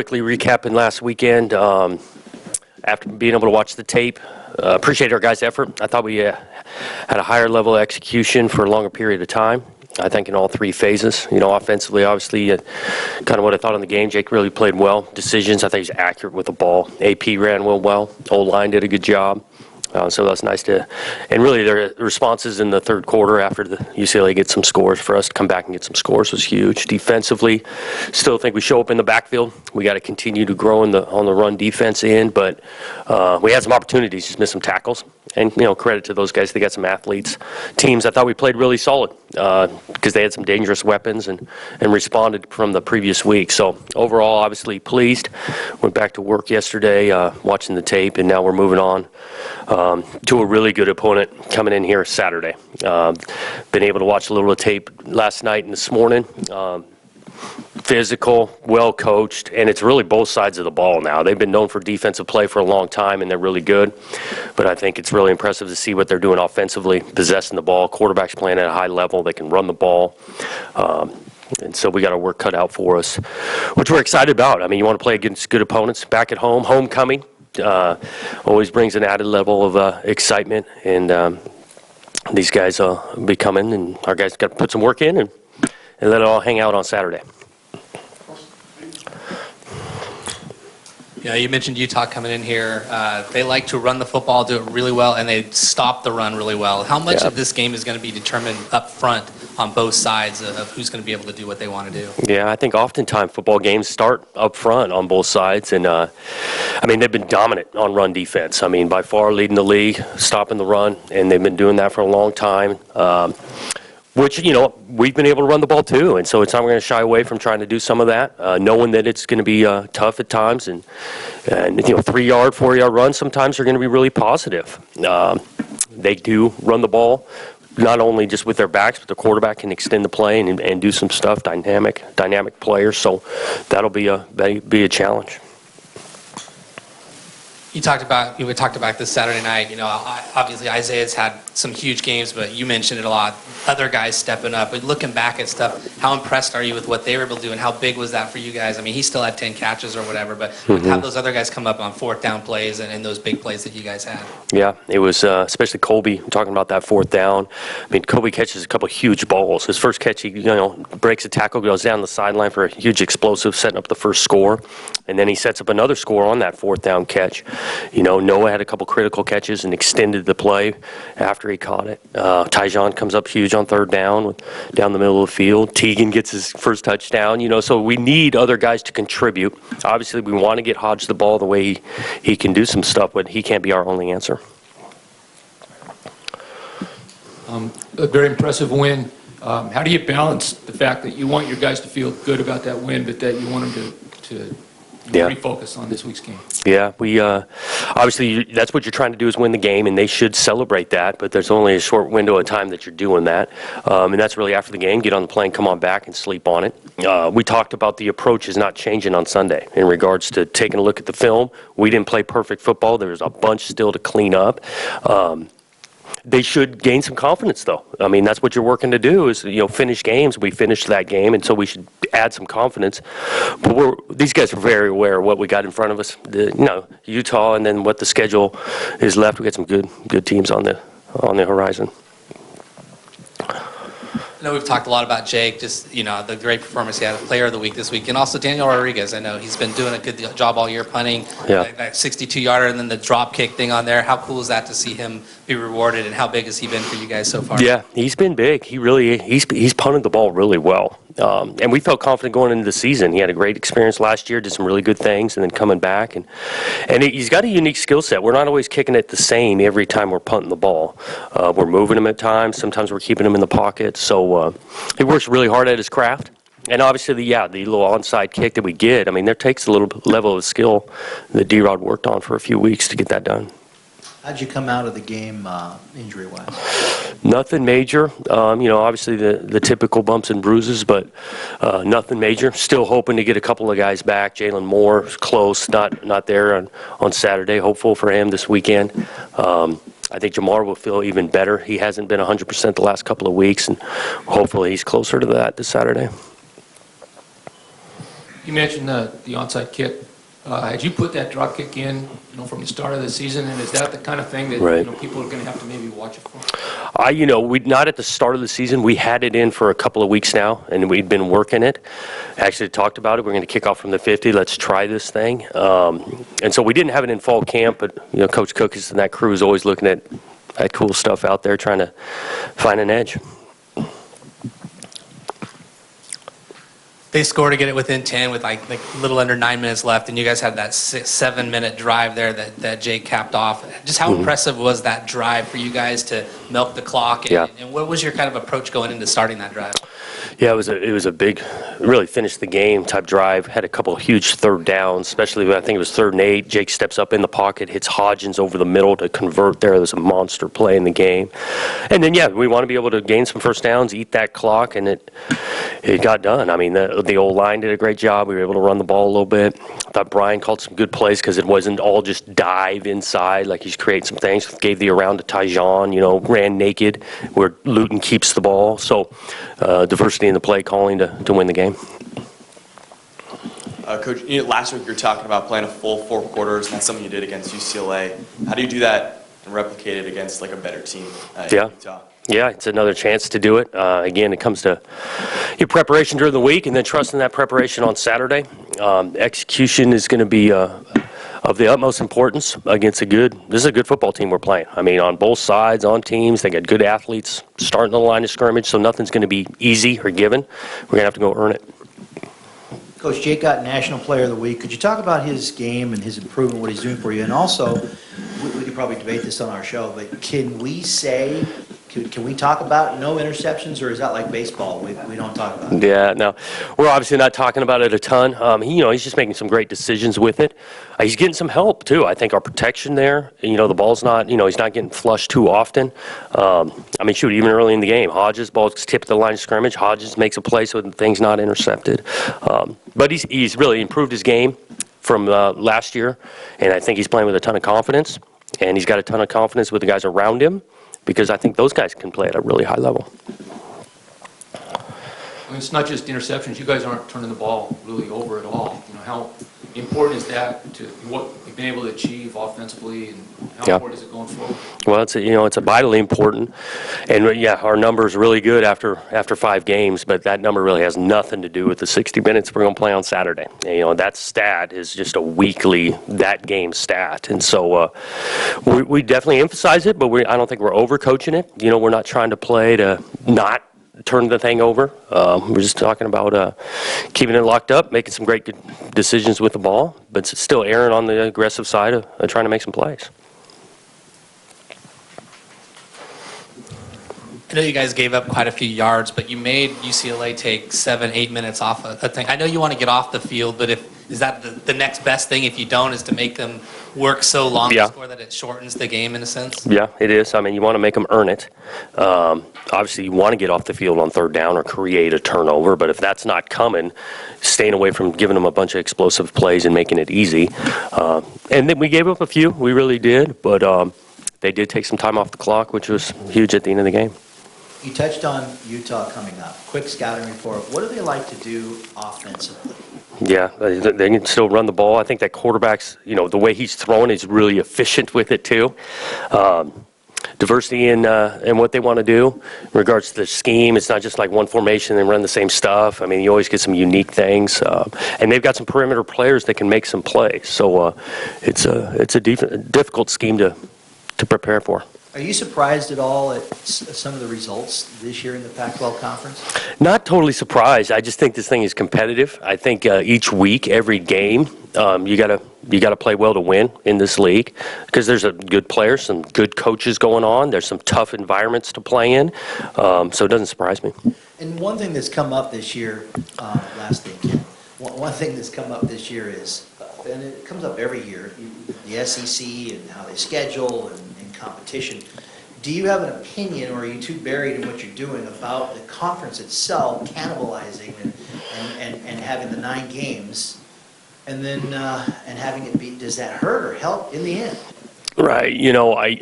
quickly recapping last weekend. After being able to watch the tape, appreciate our guys' effort. I thought we had a higher level of execution for a longer period of time. I think in all three phases. Offensively, obviously, kind of what I thought on the game. Jake really played well. Decisions, I think he's accurate with the ball. AP ran well. O-line did a good job. So that's nice to, and really their responses in the third quarter after the UCLA gets some scores for us to come back and get some scores was huge. Defensively, still think we show up in the backfield. We got to continue to grow on the run defense end, but we had some opportunities, just missed some tackles. And, credit to those guys. They got some athletes. Teams, I thought we played really solid because they had some dangerous weapons and responded from the previous week. So overall, obviously pleased. Went back to work yesterday watching the tape, and now we're moving on to a really good opponent coming in here Saturday. Been able to watch a little of tape last night and this morning. Physical, well coached, and it's really both sides of the ball now. They've been known for defensive play for a long time, and they're really good. But I think it's really impressive to see what they're doing offensively, possessing the ball. Quarterbacks playing at a high level. They can run the ball. And so we got our work cut out for us, which we're excited about. I mean, you want to play against good opponents back at home. Homecoming always brings an added level of excitement, and these guys will be coming, and our guys got to put some work in and let it all hang out on Saturday. You mentioned Utah coming in here. They like to run the football, do it really well, and they stop the run really well. How much of this game is going to be determined up front on both sides of who's going to be able to do what they want to do? Yeah, I think oftentimes football games start up front on both sides, and they've been dominant on run defense. I mean, by far leading the league, stopping the run, and they've been doing that for a long time. Which, we've been able to run the ball too, and so it's not going to shy away from trying to do some of that, knowing that it's going to be tough at times, and 3-yard, 4-yard runs sometimes are going to be really positive. They do run the ball, not only just with their backs, but the quarterback can extend the play and do some stuff, dynamic players, so that'll be a challenge. We talked about this Saturday night. Obviously Isaiah's had some huge games, but you mentioned it a lot. Other guys stepping up. But looking back at stuff, how impressed are you with what they were able to do, and how big was that for you guys? I mean, he still had 10 catches or whatever, but have those other guys come up on fourth down plays and those big plays that you guys had? Yeah, it was especially Colby talking about that fourth down. I mean, Colby catches a couple of huge balls. His first catch, he breaks a tackle, goes down the sideline for a huge explosive, setting up the first score, and then he sets up another score on that fourth down catch. Noah had a couple critical catches and extended the play after he caught it. Tyjon comes up huge on third down, down the middle of the field. Teagan gets his first touchdown. So we need other guys to contribute. Obviously, we want to get Hodge the ball the way he can do some stuff, but he can't be our only answer. A very impressive win. How do you balance the fact that you want your guys to feel good about that win, but that you want them to refocus on this week's game? Yeah, we obviously that's what you're trying to do is win the game, and they should celebrate that. But there's only a short window of time that you're doing that, and that's really after the game. Get on the plane, come on back, and sleep on it. We talked about the approach is not changing on Sunday in regards to taking a look at the film. We didn't play perfect football. There's a bunch still to clean up. They should gain some confidence, though. I mean, that's what you're working to do is, finish games. We finished that game, and so we should add some confidence. But these guys are very aware of what we got in front of us. Utah, and then what the schedule is left. We got some good teams on the horizon. I know we've talked a lot about Jake, just, the great performance he had, player of the week this week, and also Daniel Rodriguez. I know he's been doing a good job all year punting, that 62-yarder, and then the drop kick thing on there. How cool is that to see him be rewarded, and how big has he been for you guys so far? Yeah, he's been big. He's punted the ball really well. And we felt confident going into the season. He had a great experience last year, did some really good things, and then coming back. And he's got a unique skill set. We're not always kicking it the same every time we're punting the ball. We're moving him at times. Sometimes we're keeping him in the pocket. So he works really hard at his craft. And obviously, the little onside kick that we get, there takes a little level of skill that D-Rod worked on for a few weeks to get that done. How'd you come out of the game injury-wise? Nothing major. Obviously the typical bumps and bruises, but nothing major. Still hoping to get a couple of guys back. Jalen Moore is close, not there on Saturday. Hopeful for him this weekend. I think Jamar will feel even better. He hasn't been 100% the last couple of weeks, and hopefully he's closer to that this Saturday. You mentioned the onside kick. Had you put that drop kick in, from the start of the season, and is that the kind of thing that Right. People are going to have to maybe watch it for? We not at the start of the season. We had it in for a couple of weeks now, and we'd been working it. Actually talked about it. We're going to kick off from the 50. Let's try this thing. And so we didn't have it in fall camp, but Coach Cook and that crew is always looking at cool stuff out there, trying to find an edge. They scored to get it within 10 with like a little under 9 minutes left, and you guys had that 7-minute drive there that Jake capped off. Just how impressive was that drive for you guys to milk the clock? And what was your kind of approach going into starting that drive? Yeah, it was a big, really finish the game type drive. Had a couple of huge third downs, especially when I think it was 3rd and 8. Jake steps up in the pocket, hits Hodgins over the middle to convert there. There's a monster play in the game. And then, we want to be able to gain some first downs, eat that clock, and it got done. I mean, the old line did a great job. We were able to run the ball a little bit. I thought Brian called some good plays because it wasn't all just dive inside, like he's creating some things. Gave the around to Tyjon, ran naked where Luton keeps the ball. So diversity in the play calling to win the game. Coach, last week you were talking about playing a full 4 quarters, and that's something you did against UCLA. How do you do that and replicate it against like a better team in Utah? Yeah, it's another chance to do it. Again, it comes to your preparation during the week and then trusting that preparation on Saturday. Execution is going to be of the utmost importance against this is a good football team we're playing. I mean, on both sides, on teams, they got good athletes starting the line of scrimmage, so nothing's going to be easy or given. We're going to have to go earn it. Coach, Jake got National Player of the Week. Could you talk about his game and his improvement, what he's doing for you? And also, we could probably debate this on our show, but can we talk about no interceptions, or is that like baseball? We don't talk about it. Yeah, no, we're obviously not talking about it a ton. He's just making some great decisions with it. He's getting some help too. I think our protection there. The ball's not. He's not getting flushed too often. Even early in the game, Hodges ball's tipped the line of scrimmage. Hodges makes a play so the thing's not intercepted. But he's really improved his game from last year, and I think he's playing with a ton of confidence. And he's got a ton of confidence with the guys around him, because I think those guys can play at a really high level. It's not just interceptions. You guys aren't turning the ball really over at all. How important is that to what you've been able to achieve offensively, and how important is it going forward? Well, it's vitally important, and our number is really good after 5 games, but that number really has nothing to do with the 60 minutes we're going to play on Saturday. That stat is just a weekly that game stat, and so we definitely emphasize it, but I don't think we're overcoaching it. We're not trying to play to not turn the thing over. We're just talking about keeping it locked up, making some great good decisions with the ball, but still erring on the aggressive side of trying to make some plays. I know you guys gave up quite a few yards, but you made UCLA take 7-8 minutes off a thing. I know you want to get off the field, but is that the next best thing if you don't, is to make them work so long to score that it shortens the game in a sense? Yeah, it is. You want to make them earn it. Obviously, you want to get off the field on 3rd down or create a turnover, but if that's not coming, staying away from giving them a bunch of explosive plays and making it easy. And then we gave up a few. We really did, but they did take some time off the clock, which was huge at the end of the game. You touched on Utah coming up. Quick scouting report. What do they like to do offensively? Yeah, they can still run the ball. I think that quarterback's, the way he's throwing is really efficient with it too. Diversity in what they want to do in regards to the scheme. It's not just like one formation and run the same stuff. You always get some unique things, and they've got some perimeter players that can make some plays. So it's a difficult scheme to prepare for. Are you surprised at all at some of the results this year in the Pac-12 Conference? Not totally surprised. I just think this thing is competitive. I think each week, every game, you gotta play well to win in this league, because there's a good players, some good coaches going on. There's some tough environments to play in, so it doesn't surprise me. And one thing that's come up this year, last thing, Ken, one thing that's come up this year is, and it comes up every year, the SEC and how they schedule and competition. Do you have an opinion, or are you too buried in what you're doing about the conference itself cannibalizing and having the 9 games, and then and having it be? Does that hurt or help in the end? Right. I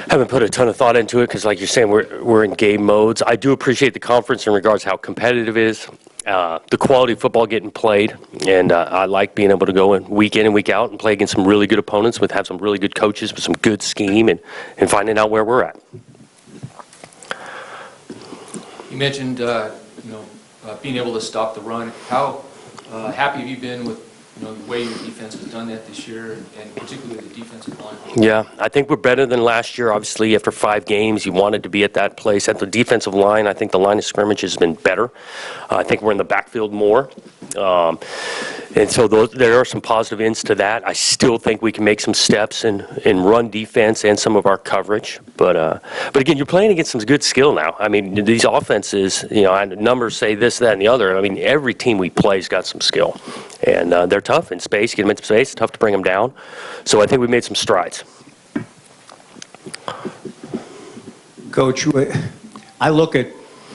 haven't put a ton of thought into it because, like you're saying, we're in game modes. I do appreciate the conference in regards to how competitive it is. the quality of football getting played, and I like being able to go in and week out and play against some really good opponents, have some really good coaches with some good scheme, and finding out where we're at. You mentioned, being able to stop the run. How happy have you been with, the way your defense has done that this year, and particularly the defensive line? Yeah, I think we're better than last year. Obviously, after 5 games, you wanted to be at that place. At the defensive line, I think the line of scrimmage has been better. I think we're in the backfield more. And so there are some positive ends to that. I still think we can make some steps in run defense and some of our coverage. But again, you're playing against some good skill now. I mean, these offenses, numbers say this, that, and the other. I mean, every team we play's got some skill. And they're tough in space. Get them into space, tough to bring them down. So I think we made some strides. Coach, I look at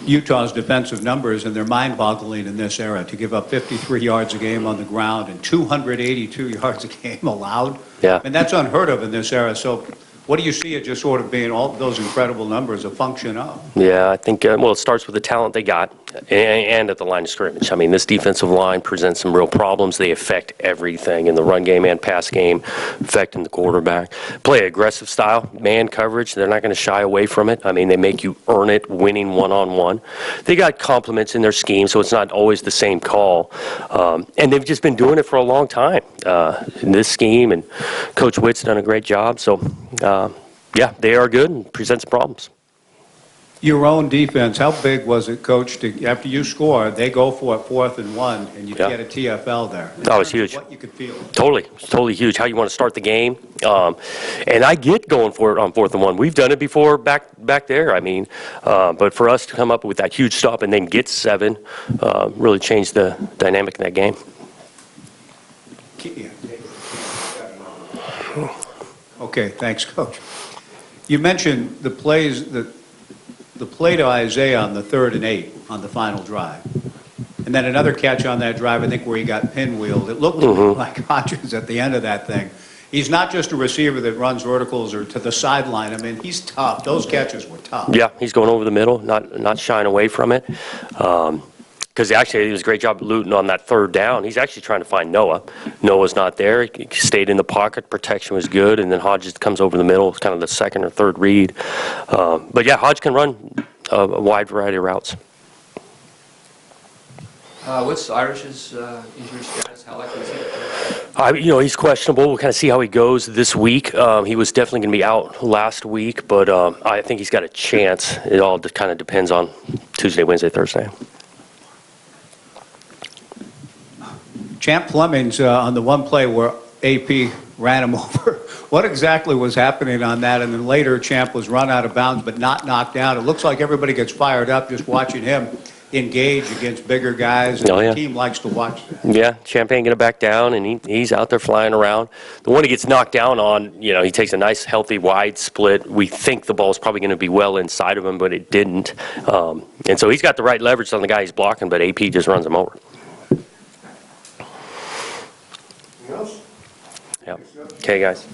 Utah's defensive numbers, and they're mind-boggling in this era, to give up 53 yards a game on the ground and 282 yards a game allowed. Yeah. And that's unheard of in this era. So what do you see it just sort of being all those incredible numbers a function of? Yeah, I think, it starts with the talent they got and at the line of scrimmage. I mean, this defensive line presents some real problems. They affect everything in the run game and pass game, affecting the quarterback. Play aggressive style, man coverage. They're not going to shy away from it. I mean, they make you earn it, winning one-on-one. They got compliments in their scheme, so it's not always the same call. And they've just been doing it for a long time in this scheme, and Coach Witt's done a great job. So, yeah, they are good and presents problems. Your own defense, how big was it, Coach, after you score, they go for it 4th and 1, and you get a TFL there? Oh, it's huge. What you could feel. Totally huge. How you want to start the game. And I get going for it on 4th and 1. We've done it before back there. I mean, but for us to come up with that huge stop and then get 7 really changed the dynamic in that game. Okay, thanks, Coach. You mentioned the plays, the play to Isaiah on the 3rd and 8 on the final drive. And then another catch on that drive, I think, where he got pinwheeled. It looked like Hodgins at the end of that thing. He's not just a receiver that runs verticals or to the sideline. I mean, he's tough. Those catches were tough. Yeah, he's going over the middle, not shying away from it. Because actually, he was a great job Luton on that 3rd down. He's actually trying to find Noah. Noah's not there. He stayed in the pocket. Protection was good. And then Hodges comes over the middle. It's kind of the 2nd or 3rd read. But, yeah, Hodge can run a wide variety of routes. What's Irish's injury status? How likely is he? He's questionable. We'll kind of see how he goes this week. He was definitely going to be out last week, but I think he's got a chance. It all kind of depends on Tuesday, Wednesday, Thursday. Champ Fleming's on the one play where AP ran him over. What exactly was happening on that? And then later, Champ was run out of bounds but not knocked down. It looks like everybody gets fired up just watching him engage against bigger guys. And the team likes to watch that. Yeah, Champ ain't going to back down, and he's out there flying around. The one he gets knocked down on, he takes a nice, healthy, wide split. We think the ball's probably going to be well inside of him, but it didn't. And so he's got the right leverage on the guy he's blocking, but AP just runs him over. Yeah. Okay, guys.